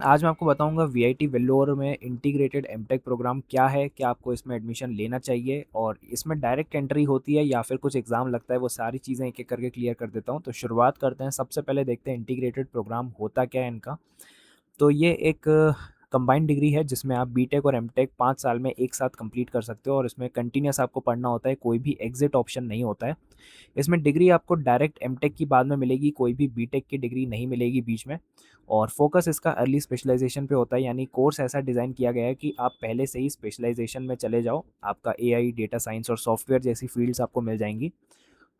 आज मैं आपको बताऊँगा वीआईटी वेल्लोर में इंटीग्रेटेड एमटेक प्रोग्राम क्या है, क्या आपको इसमें एडमिशन लेना चाहिए और इसमें डायरेक्ट एंट्री होती है या फिर कुछ एग्ज़ाम लगता है, वो सारी चीज़ें एक-एक करके क्लियर कर देता हूँ। तो शुरुआत करते हैं, सबसे पहले देखते हैं इंटीग्रेटेड प्रोग्राम होता क्या है इनका। तो ये एक कंबाइंड डिग्री है जिसमें आप बीटेक और एमटेक 5 साल में एक साथ कंप्लीट कर सकते हो और इसमें कंटिन्यूअस आपको पढ़ना होता है, कोई भी एग्ज़िट ऑप्शन नहीं होता है। इसमें डिग्री आपको डायरेक्ट एमटेक की बाद में मिलेगी, कोई भी बीटेक की डिग्री नहीं मिलेगी बीच में। और फोकस इसका अर्ली स्पेशलाइजेशन पे होता है, यानी कोर्स ऐसा डिज़ाइन किया गया है कि आप पहले से ही स्पेशलाइजेशन में चले जाओ। आपका एआई, डेटा साइंस और सॉफ्टवेयर जैसी फील्ड्स आपको मिल जाएंगी।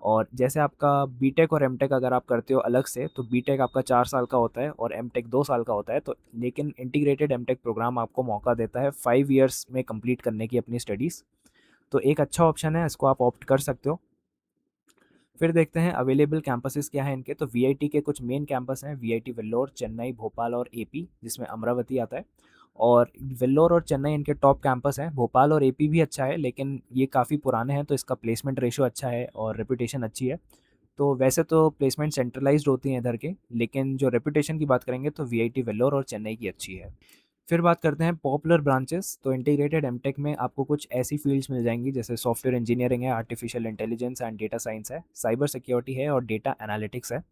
और जैसे आपका बीटेक और एमटेक अगर आप करते हो अलग से, तो बीटेक आपका 4 साल का होता है और एमटेक 2 साल का होता है। तो लेकिन इंटीग्रेटेड एमटेक प्रोग्राम आपको मौका देता है 5 ईयर्स में कंप्लीट करने की अपनी स्टडीज़। तो एक अच्छा ऑप्शन है, इसको आप ऑप्ट कर सकते हो। फिर देखते हैं अवेलेबल कैंपसेस क्या हैं इनके। तो वीआईटी के कुछ मेन कैंपस हैं, वीआईटी वेल्लोर, चेन्नई, भोपाल और एपी, जिसमें अमरावती आता है। और वेल्लोर और चेन्नई इनके टॉप कैंपस हैं। भोपाल और एपी भी अच्छा है, लेकिन ये काफ़ी पुराने हैं तो इसका प्लेसमेंट रेशो अच्छा है और रेपुटेशन अच्छी है। तो वैसे तो प्लेसमेंट सेंट्रलाइज्ड होती हैं इधर के, लेकिन जो रेपुटेशन की बात करेंगे तो वीआईटी वेल्लोर और चेन्नई की अच्छी है। फिर बात करते हैं पॉपुलर ब्रांचेस। तो इंटीग्रेटेड एमटेक में आपको कुछ ऐसी फील्ड्स मिल जाएंगी जैसे सॉफ्टवेयर इंजीनियरिंग है, artificial intelligence and data science है, साइबर सिक्योरिटी है और डेटा एनालिटिक्स है।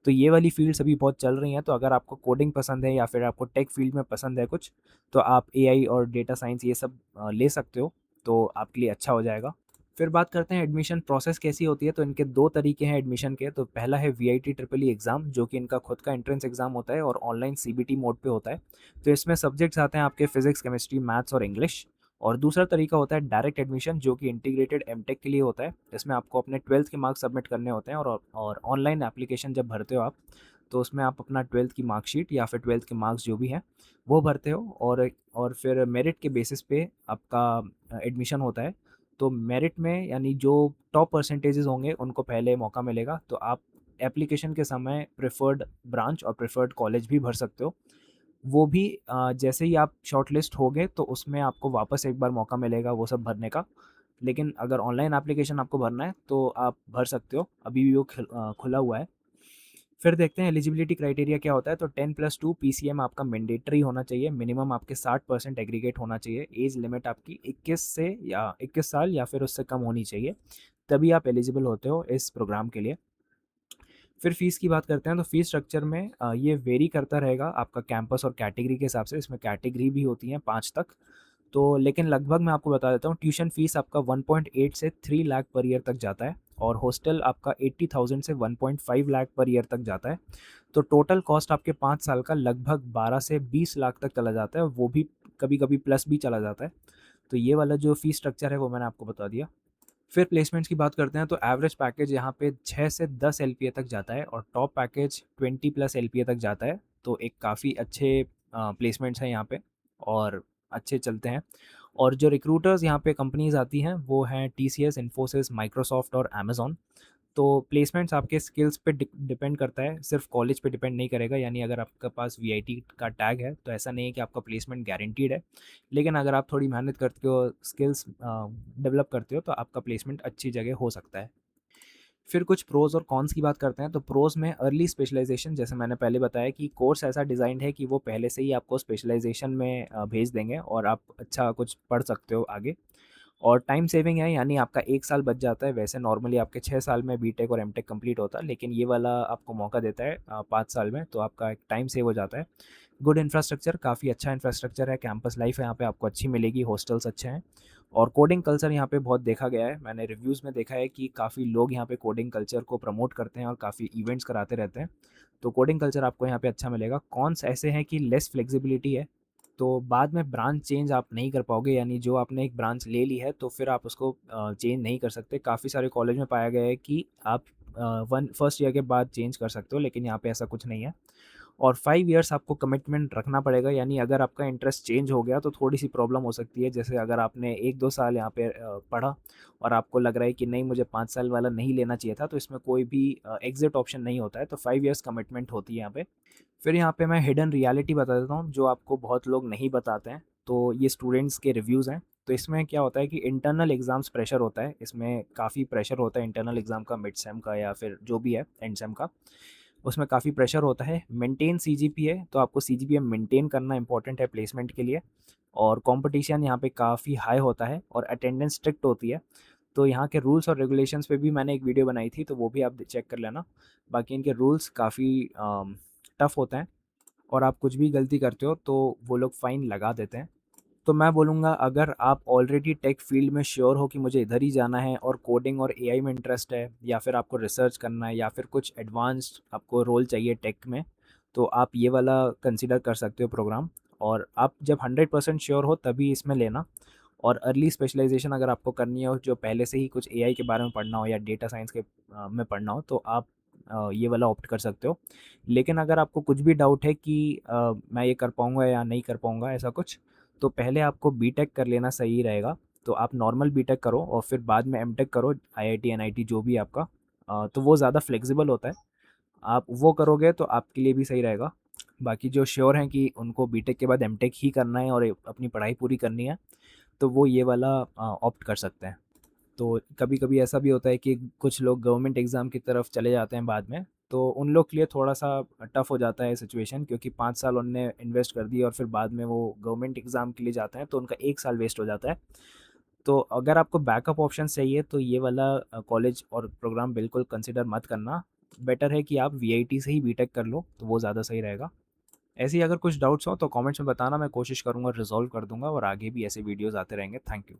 तो ये वाली फील्ड्स अभी बहुत चल रही हैं। तो अगर आपको कोडिंग पसंद है या फिर आपको टेक फील्ड में पसंद है कुछ, तो आप एआई और डेटा साइंस ये सब ले सकते हो, तो आपके लिए अच्छा हो जाएगा। फिर बात करते हैं एडमिशन प्रोसेस कैसी होती है। तो इनके 2 तरीके हैं एडमिशन के। तो पहला है वीआईटी ट्रिपल ई एग्ज़ाम, जो कि इनका खुद का एंट्रेंस एग्ज़ाम होता है और ऑनलाइन सीबीटी मोड पे होता है। तो इसमें सब्जेक्ट्स आते हैं आपके फिजिक्स, केमिस्ट्री, मैथ्स और इंग्लिश। और दूसरा तरीका होता है डायरेक्ट एडमिशन, जो कि इंटीग्रेटेड एमटेक के लिए होता है। इसमें आपको अपने 12th के मार्क्स सबमिट करने होते हैं और ऑनलाइन एप्लीकेशन जब भरते हो आप, तो उसमें आप अपना 12th की मार्कशीट या फिर 12th के मार्क्स जो भी हैं वो भरते हो और फिर मेरिट के बेसिस पे आपका एडमिशन होता है। तो मेरिट में यानी जो टॉप परसेंटेजेस होंगे उनको पहले मौका मिलेगा। तो आप एप्लीकेशन के समय प्रेफर्ड ब्रांच और प्रेफर्ड कॉलेज भी भर सकते हो। वो भी जैसे ही आप शॉर्टलिस्ट होगे तो उसमें आपको वापस एक बार मौका मिलेगा वो सब भरने का। लेकिन अगर ऑनलाइन एप्लीकेशन आपको भरना है तो आप भर सकते हो, अभी भी वो खुला हुआ है। फिर देखते हैं एलिजिबिलिटी क्राइटेरिया क्या होता है। तो 10+2 पीसीएम आपका मैंडेटरी होना चाहिए, मिनिमम आपके 60% एग्रीगेट होना चाहिए, एज लिमिट आपकी 21 साल या फिर उससे कम होनी चाहिए, तभी आप एलिजिबल होते हो इस प्रोग्राम के लिए। फिर फ़ीस की बात करते हैं। तो फ़ीस स्ट्रक्चर में ये वेरी करता रहेगा आपका कैंपस और कैटेगरी के हिसाब से। इसमें कैटेगरी भी होती हैं 5 तक। तो लेकिन लगभग मैं आपको बता देता हूँ, ट्यूशन फ़ीस आपका 1.8 से 3 लाख पर ईयर तक जाता है और हॉस्टल आपका 80,000 से 1.5 लाख पर ईयर तक जाता है। तो टोटल कॉस्ट आपके 5 साल का लगभग 12 से 20 लाख तक चला जाता है, वो भी कभी-कभी प्लस भी चला जाता है। तो ये वाला जो फ़ीस स्ट्रक्चर है वो मैंने आपको बता दिया। फिर प्लेसमेंट्स की बात करते हैं। तो एवरेज पैकेज यहाँ पे 6 से 10 एलपीए तक जाता है और टॉप पैकेज 20+ एलपीए तक जाता है। तो एक काफ़ी अच्छे प्लेसमेंट्स हैं यहाँ पे और अच्छे चलते हैं। और जो रिक्रूटर्स यहाँ पे कंपनीज़ आती हैं वो हैं टीसीएस, इन्फोसिस, माइक्रोसॉफ्ट और अमेज़न। तो प्लेसमेंट्स आपके स्किल्स पे डिपेंड करता है, सिर्फ कॉलेज पे डिपेंड नहीं करेगा। यानी अगर आपके पास वीआईटी का टैग है तो ऐसा नहीं है कि आपका प्लेसमेंट गारंटीड है। लेकिन अगर आप थोड़ी मेहनत करते हो, स्किल्स डेवलप करते हो, तो आपका प्लेसमेंट अच्छी जगह हो सकता है। फिर कुछ प्रोज़ और कॉन्स की बात करते हैं। तो प्रोज़ में अर्ली स्पेशलाइजेशन, जैसे मैंने पहले बताया कि कोर्स ऐसा डिज़ाइंड है कि वो पहले से ही आपको स्पेशलाइजेशन में भेज देंगे और आप अच्छा कुछ पढ़ सकते हो आगे। और टाइम सेविंग है, यानी आपका 1 साल बच जाता है। वैसे नॉर्मली आपके 6 साल में बीटेक और एमटेक कंप्लीट होता है, लेकिन ये वाला आपको मौका देता है 5 साल में, तो आपका एक टाइम सेव हो जाता है। गुड इंफ्रास्ट्रक्चर, काफ़ी अच्छा इंफ्रास्ट्रक्चर है, कैंपस लाइफ यहाँ पे आपको अच्छी मिलेगी, हॉस्टल्स अच्छे हैं। और कोडिंग कल्चर यहाँ पे बहुत देखा गया है, मैंने रिव्यूज़ में देखा है कि काफ़ी लोग यहाँ पे कोडिंग कल्चर को प्रमोट करते हैं और काफ़ी इवेंट्स कराते रहते हैं। तो कोडिंग कल्चर आपको यहाँ पे अच्छा मिलेगा। कॉन्स ऐसे हैं कि लेस फ्लेक्सिबिलिटी है, तो बाद में ब्रांच चेंज आप नहीं कर पाओगे। यानी जो आपने एक ब्रांच ले ली है तो फिर आप उसको चेंज नहीं कर सकते। काफ़ी सारे कॉलेज में पाया गया है कि आप वन फर्स्ट ईयर के बाद चेंज कर सकते हो, लेकिन यहाँ पे ऐसा कुछ नहीं है। और 5 इयर्स आपको कमिटमेंट रखना पड़ेगा, यानी अगर आपका इंटरेस्ट चेंज हो गया तो थोड़ी-सी प्रॉब्लम हो सकती है। जैसे अगर आपने 1-2 साल यहाँ पे पढ़ा और आपको लग रहा है कि नहीं, मुझे 5 साल वाला नहीं लेना चाहिए था, तो इसमें कोई भी एग्ज़िट ऑप्शन नहीं होता है। तो 5 इयर्स कमिटमेंट होती है यहाँ पे। फिर यहाँ पे मैं हिडन रियलिटी बता देता हूँ, जो आपको बहुत लोग नहीं बताते हैं। तो ये स्टूडेंट्स के रिव्यूज़ हैं। तो इसमें क्या होता है कि इंटरनल एग्ज़ाम्स प्रेशर होता है, इसमें काफ़ी प्रेशर होता है इंटरनल एग्ज़ाम का, मिड सेम का या फिर जो भी है एंड सेम का। उसमें काफ़ी प्रेशर होता है। मेंटेन सीजीपीए, तो आपको सीजीपीए मेंटेन करना इंपॉर्टेंट है प्लेसमेंट के लिए। और कंपटीशन यहाँ पे काफ़ी हाई होता है और अटेंडेंस स्ट्रिक्ट होती है। तो यहाँ के रूल्स और रेगुलेशंस पे भी मैंने एक वीडियो बनाई थी, तो वो भी आप चेक कर लेना। बाकी इनके रूल्स काफ़ी टफ़ होते हैं और आप कुछ भी गलती करते हो तो वो लोग फ़ाइन लगा देते हैं। तो मैं बोलूँगा, अगर आप ऑलरेडी टेक फील्ड में श्योर हो कि मुझे इधर ही जाना है और कोडिंग और एआई में इंटरेस्ट है, या फिर आपको रिसर्च करना है, या फिर कुछ एडवांस्ड आपको रोल चाहिए टेक में, तो आप ये वाला कंसिडर कर सकते हो प्रोग्राम। और आप जब 100% श्योर हो तभी इसमें लेना। और अर्ली स्पेशलाइजेशन अगर आपको करनी हो, जो पहले से ही कुछ एआई के बारे में पढ़ना हो या डेटा साइंस के में पढ़ना हो, तो आप ये वाला ऑप्ट कर सकते हो। लेकिन अगर आपको कुछ भी डाउट है कि मैं ये कर पाऊँगा या नहीं कर पाऊँगा ऐसा कुछ, तो पहले आपको बीटेक कर लेना सही रहेगा। तो आप नॉर्मल बीटेक करो और फिर बाद में एमटेक करो, आईआईटी, एनआईटी जो भी आपका। तो वो ज़्यादा फ्लेक्सिबल होता है। आप वो करोगे तो आपके लिए भी सही रहेगा। बाकी जो श्योर हैं कि उनको बीटेक के बाद एमटेक ही करना है और अपनी पढ़ाई पूरी करनी है, तो वो ये वाला ऑप्ट कर सकते हैं। तो कभी-कभी ऐसा भी होता है कि कुछ लोग गवर्नमेंट एग्ज़ाम की तरफ चले जाते हैं बाद में, तो उन लोग के लिए थोड़ा-सा टफ़ हो जाता है सिचुएशन, क्योंकि 5 साल उनने इन्वेस्ट कर दिए और फिर बाद में वो गवर्नमेंट एग्ज़ाम के लिए जाते हैं, तो उनका 1 साल वेस्ट हो जाता है। तो अगर आपको बैकअप ऑप्शंस चाहिए, तो ये वाला कॉलेज और प्रोग्राम बिल्कुल कंसिडर मत करना। बेटर है कि आप वीआईटी से ही बीटेक कर लो, तो वो ज़्यादा सही रहेगा। ऐसे ही अगर कुछ डाउट्स हो तो कमेंट्स में बताना, मैं कोशिश करूँगा रिज़ॉल्व कर दूँगा और आगे भी ऐसे वीडियोज़ आते रहेंगे। Thank you.